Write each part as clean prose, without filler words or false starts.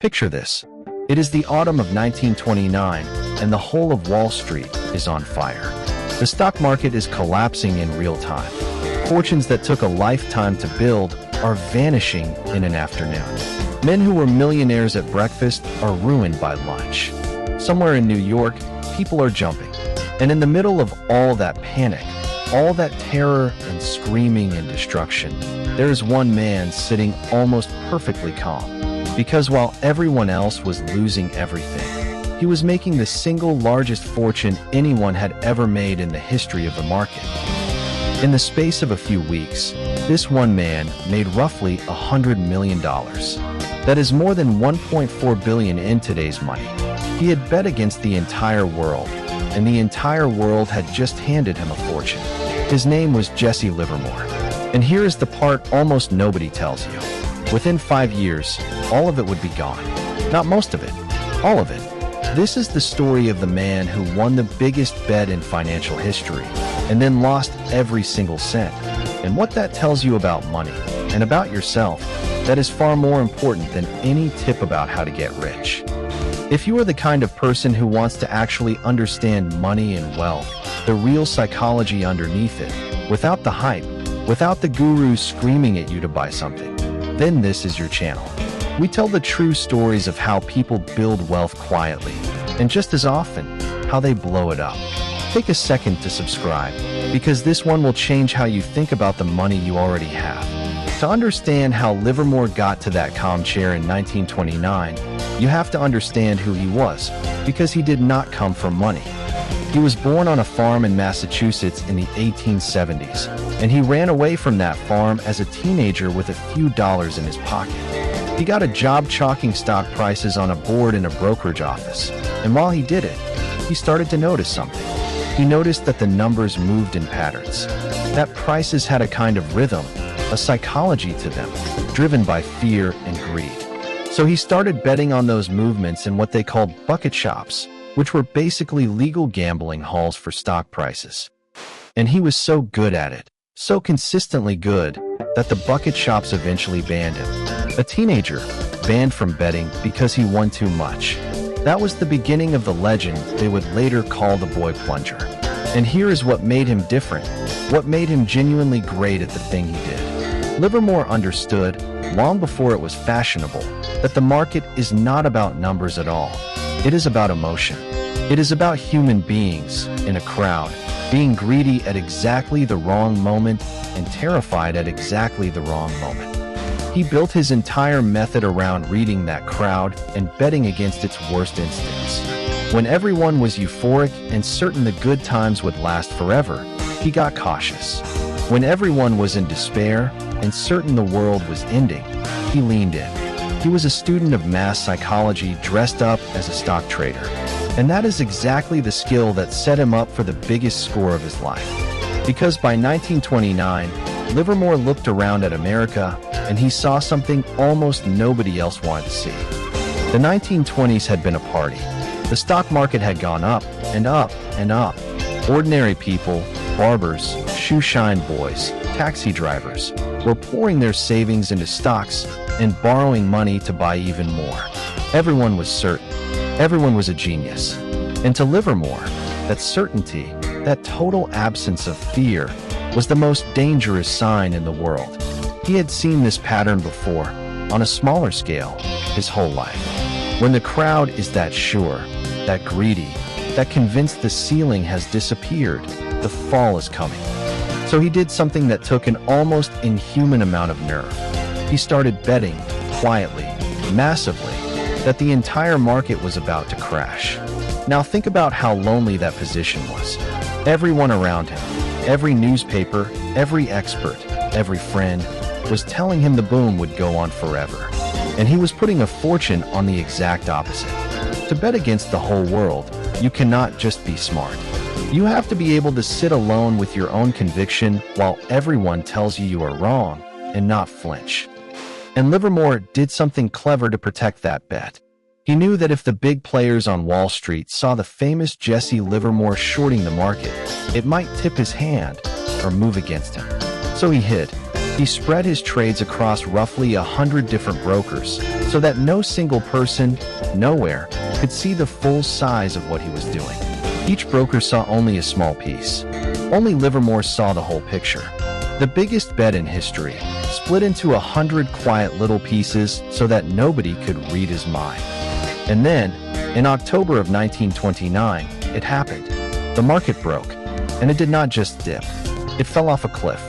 Picture this. It is the autumn of 1929, and the whole of Wall Street is on fire. The stock market is collapsing in real time. Fortunes that took a lifetime to build are vanishing in an afternoon. Men who were millionaires at breakfast are ruined by lunch. Somewhere in New York, people are jumping. And in the middle of all that panic, all that terror and screaming and destruction, there is one man sitting almost perfectly calm. Because while everyone else was losing everything, he was making the single largest fortune anyone had ever made in the history of the market. In the space of a few weeks, this one man made roughly $100 million. That is more than $1.4 billion in today's money. He had bet against the entire world, and the entire world had just handed him a fortune. His name was Jesse Livermore. And here is the part almost nobody tells you. Within 5 years, all of it would be gone. Not most of it, all of it. This is the story of the man who won the biggest bet in financial history and then lost every single cent. And what that tells you about money and about yourself, that is far more important than any tip about how to get rich. If you are the kind of person who wants to actually understand money and wealth, the real psychology underneath it, without the hype, without the gurus screaming at you to buy something, then this is your channel. We tell the true stories of how people build wealth quietly, and just as often, how they blow it up. Take a second to subscribe, because this one will change how you think about the money you already have. To understand how Livermore got to that calm chair in 1929, you have to understand who he was, because he did not come from money. He was born on a farm in Massachusetts in the 1870s, and he ran away from that farm as a teenager with a few dollars in his pocket. He got a job chalking stock prices on a board in a brokerage office, and while he did it, he started to notice something. He noticed that the numbers moved in patterns, that prices had a kind of rhythm, a psychology to them, driven by fear and greed. So he started betting on those movements in what they called bucket shops, which were basically legal gambling halls for stock prices. And he was so good at it, so consistently good, that the bucket shops eventually banned him. A teenager, banned from betting because he won too much. That was the beginning of the legend they would later call the boy plunger. And here is what made him different, what made him genuinely great at the thing he did. Livermore understood, long before it was fashionable, that the market is not about numbers at all. It is about emotion. It is about human beings in a crowd being greedy at exactly the wrong moment and terrified at exactly the wrong moment. He built his entire method around reading that crowd and betting against its worst instincts. When everyone was euphoric and certain the good times would last forever, he got cautious. When everyone was in despair and certain the world was ending, he leaned in. He was a student of mass psychology dressed up as a stock trader. And that is exactly the skill that set him up for the biggest score of his life. Because by 1929, Livermore looked around at America and he saw something almost nobody else wanted to see. The 1920s had been a party. The stock market had gone up and up and up. Ordinary people, barbers, shoe-shine boys, taxi drivers, were pouring their savings into stocks and borrowing money to buy even more. Everyone was certain. Everyone was a genius. And to Livermore, that certainty, that total absence of fear, was the most dangerous sign in the world. He had seen this pattern before, on a smaller scale, his whole life. When the crowd is that sure, that greedy, that convinced the ceiling has disappeared, the fall is coming. So he did something that took an almost inhuman amount of nerve. He started betting, quietly, massively, that the entire market was about to crash. Now think about how lonely that position was. Everyone around him, every newspaper, every expert, every friend, was telling him the boom would go on forever. And he was putting a fortune on the exact opposite. To bet against the whole world, you cannot just be smart. You have to be able to sit alone with your own conviction while everyone tells you are wrong and not flinch. And Livermore did something clever to protect that bet. He knew that if the big players on Wall Street saw the famous Jesse Livermore shorting the market, it might tip his hand or move against him. So he hid. He spread his trades across roughly 100 different brokers so that no single person, nowhere, could see the full size of what he was doing. Each broker saw only a small piece. Only Livermore saw the whole picture. The biggest bet in history, split into 100 quiet little pieces so that nobody could read his mind. And then, in October of 1929, it happened. The market broke, and it did not just dip. It fell off a cliff.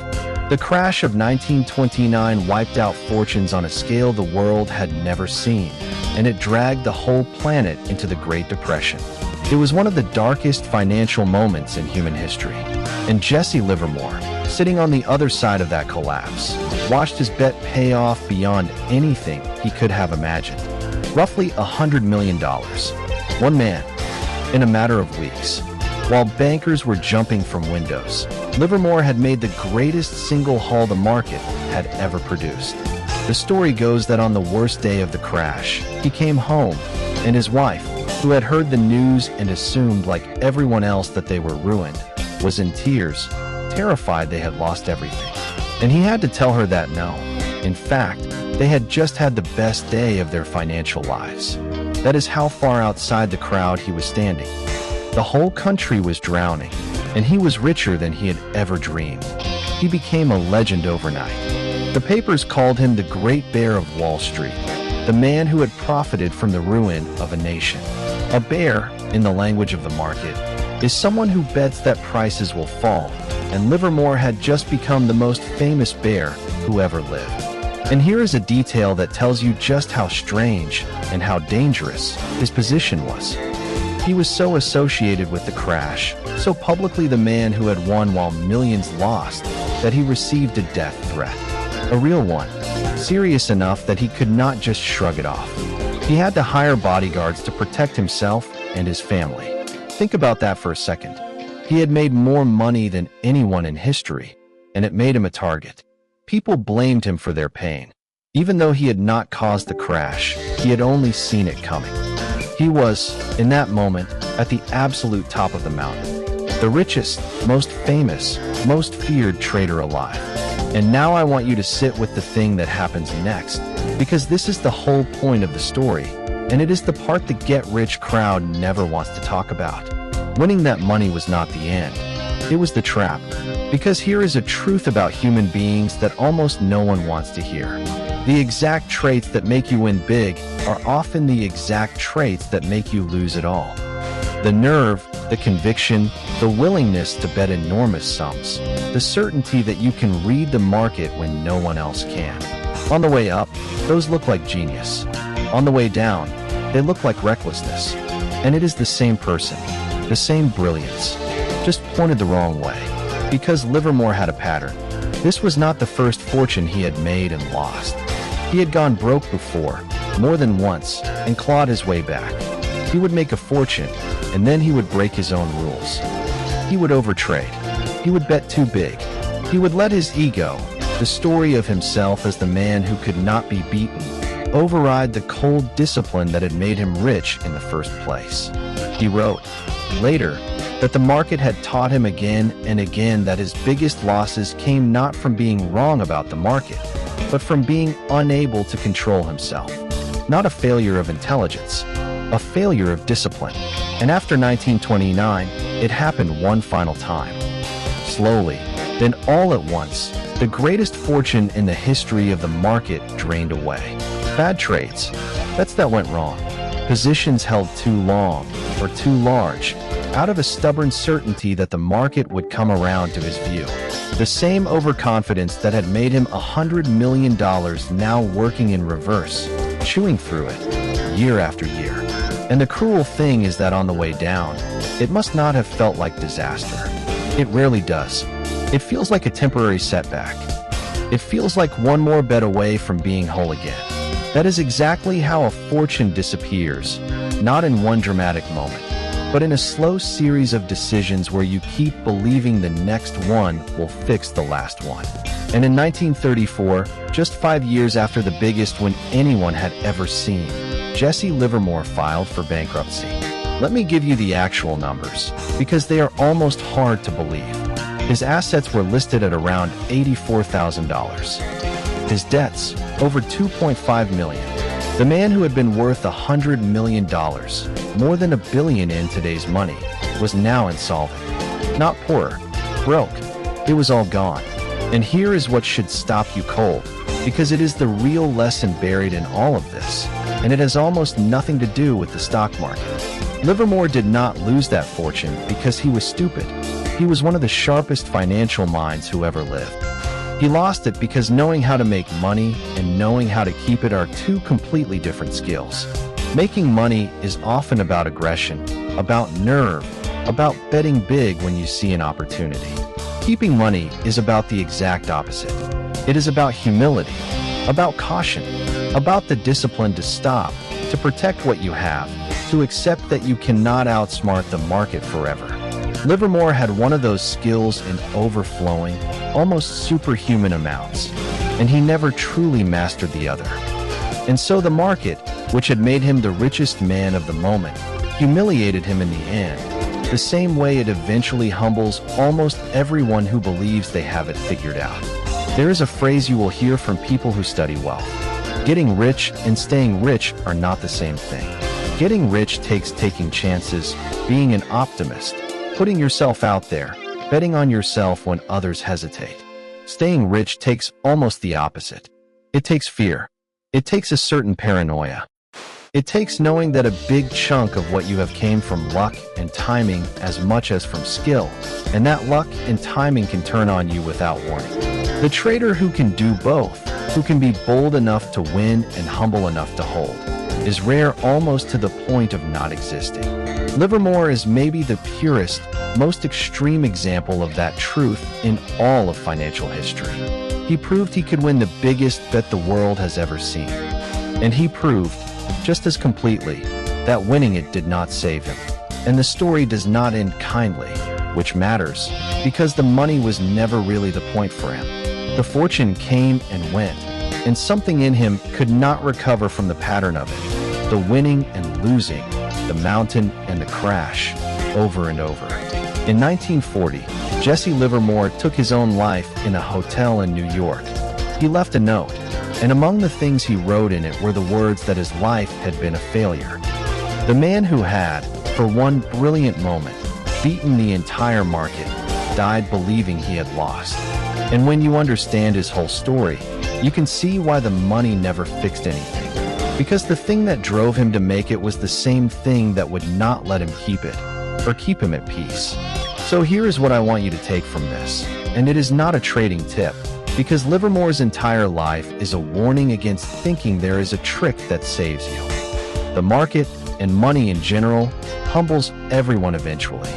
The crash of 1929 wiped out fortunes on a scale the world had never seen, and it dragged the whole planet into the Great Depression. It was one of the darkest financial moments in human history. And Jesse Livermore, sitting on the other side of that collapse, watched his bet pay off beyond anything he could have imagined. Roughly $100 million. One man, in a matter of weeks. While bankers were jumping from windows, Livermore had made the greatest single haul the market had ever produced. The story goes that on the worst day of the crash, he came home, and his wife, who had heard the news and assumed like everyone else that they were ruined, was in tears, terrified they had lost everything. And he had to tell her that no. In fact, they had just had the best day of their financial lives. That is how far outside the crowd he was standing. The whole country was drowning, and he was richer than he had ever dreamed. He became a legend overnight. The papers called him the Great Bear of Wall Street, the man who had profited from the ruin of a nation. A bear, in the language of the market, is someone who bets that prices will fall, and Livermore had just become the most famous bear who ever lived. And here is a detail that tells you just how strange and how dangerous his position was. He was so associated with the crash, so publicly the man who had won while millions lost, that he received a death threat. A real one, serious enough that he could not just shrug it off. He had to hire bodyguards to protect himself and his family. Think about that for a second. He had made more money than anyone in history, and it made him a target. People blamed him for their pain. Even though he had not caused the crash, he had only seen it coming. He was, in that moment, at the absolute top of the mountain. The richest, most famous, most feared trader alive. And now I want you to sit with the thing that happens next, because this is the whole point of the story, and it is the part the get-rich crowd never wants to talk about. Winning that money was not the end. It was the trap, because here is a truth about human beings that almost no one wants to hear. The exact traits that make you win big are often the exact traits that make you lose it all. The nerve, the conviction, the willingness to bet enormous sums, the certainty that you can read the market when no one else can. On the way up, those look like genius. On the way down, they look like recklessness. And it is the same person, the same brilliance, just pointed the wrong way. Because Livermore had a pattern. This was not the first fortune he had made and lost. He had gone broke before, more than once, and clawed his way back. He would make a fortune, and then he would break his own rules. He would overtrade. He would bet too big. He would let his ego, the story of himself as the man who could not be beaten, override the cold discipline that had made him rich in the first place. He wrote, later, that the market had taught him again and again that his biggest losses came not from being wrong about the market, but from being unable to control himself. Not a failure of intelligence, a failure of discipline. And after 1929, it happened one final time. Slowly, then all at once, the greatest fortune in the history of the market drained away. Bad trades, bets that went wrong, positions held too long or too large, out of a stubborn certainty that the market would come around to his view. The same overconfidence that had made him $100 million now working in reverse, chewing through it, year after year. And the cruel thing is that on the way down, it must not have felt like disaster. It rarely does. It feels like a temporary setback. It feels like one more bet away from being whole again. That is exactly how a fortune disappears, not in one dramatic moment, but in a slow series of decisions where you keep believing the next one will fix the last one. And in 1934, just 5 years after the biggest win anyone had ever seen, Jesse Livermore filed for bankruptcy. Let me give you the actual numbers, because they are almost hard to believe. His assets were listed at around $84,000. His debts, over $2.5 million. The man who had been worth $100 million, more than $1 billion in today's money, was now insolvent. Not poor, broke. It was all gone. And here is what should stop you cold, because it is the real lesson buried in all of this, and it has almost nothing to do with the stock market. Livermore did not lose that fortune because he was stupid. He was one of the sharpest financial minds who ever lived. He lost it because knowing how to make money and knowing how to keep it are two completely different skills. Making money is often about aggression, about nerve, about betting big when you see an opportunity. Keeping money is about the exact opposite. It is about humility, about caution, about the discipline to stop, to protect what you have, to accept that you cannot outsmart the market forever. Livermore had one of those skills in overflowing, almost superhuman amounts, and he never truly mastered the other. And so the market, which had made him the richest man of the moment, humiliated him in the end, the same way it eventually humbles almost everyone who believes they have it figured out. There is a phrase you will hear from people who study wealth. Getting rich and staying rich are not the same thing. Getting rich takes taking chances, being an optimist, putting yourself out there, betting on yourself when others hesitate. Staying rich takes almost the opposite. It takes fear. It takes a certain paranoia. It takes knowing that a big chunk of what you have came from luck and timing as much as from skill, and that luck and timing can turn on you without warning. The trader who can do both, who can be bold enough to win and humble enough to hold, is rare almost to the point of not existing. Livermore is maybe the purest, most extreme example of that truth in all of financial history. He proved he could win the biggest bet the world has ever seen. And he proved, just as completely, that winning it did not save him. And the story does not end kindly, which matters, because the money was never really the point for him. The fortune came and went, and something in him could not recover from the pattern of it. The winning and losing, the mountain and the crash, over and over. In 1940, Jesse Livermore took his own life in a hotel in New York. He left a note, and among the things he wrote in it were the words that his life had been a failure. The man who had, for one brilliant moment, beaten the entire market, died believing he had lost. And when you understand his whole story, you can see why the money never fixed anything. Because the thing that drove him to make it was the same thing that would not let him keep it, or keep him at peace. So here is what I want you to take from this, and it is not a trading tip, because Livermore's entire life is a warning against thinking there is a trick that saves you. The market, and money in general, humbles everyone eventually.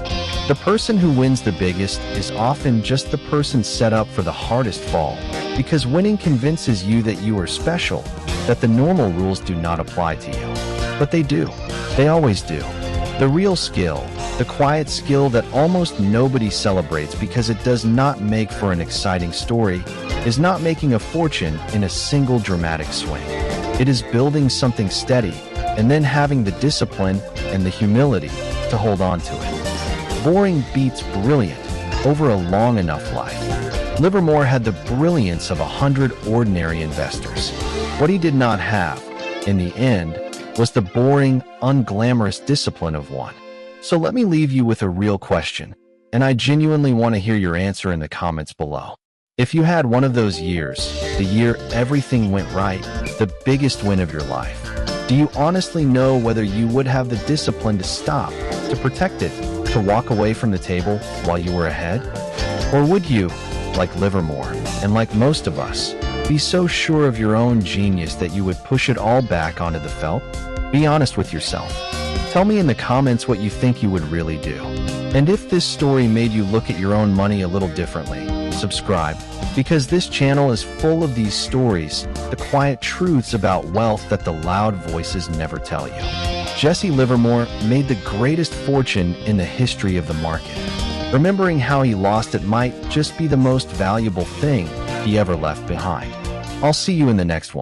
The person who wins the biggest is often just the person set up for the hardest fall, because winning convinces you that you are special, that the normal rules do not apply to you. But they do. They always do. The real skill, the quiet skill that almost nobody celebrates because it does not make for an exciting story, is not making a fortune in a single dramatic swing. It is building something steady, and then having the discipline and the humility to hold on to it. Boring beats brilliant over a long enough life. Livermore had the brilliance of 100 ordinary investors. What he did not have, in the end, was the boring, unglamorous discipline of one. So let me leave you with a real question, and I genuinely want to hear your answer in the comments below. If you had one of those years, the year everything went right, the biggest win of your life, do you honestly know whether you would have the discipline to stop, to protect it, to walk away from the table while you were ahead? Or would you, like Livermore, and like most of us, be so sure of your own genius that you would push it all back onto the felt? Be honest with yourself. Tell me in the comments what you think you would really do. And if this story made you look at your own money a little differently, subscribe, because this channel is full of these stories, the quiet truths about wealth that the loud voices never tell you. Jesse Livermore made the greatest fortune in the history of the market. Remembering how he lost it might just be the most valuable thing he ever left behind. I'll see you in the next one.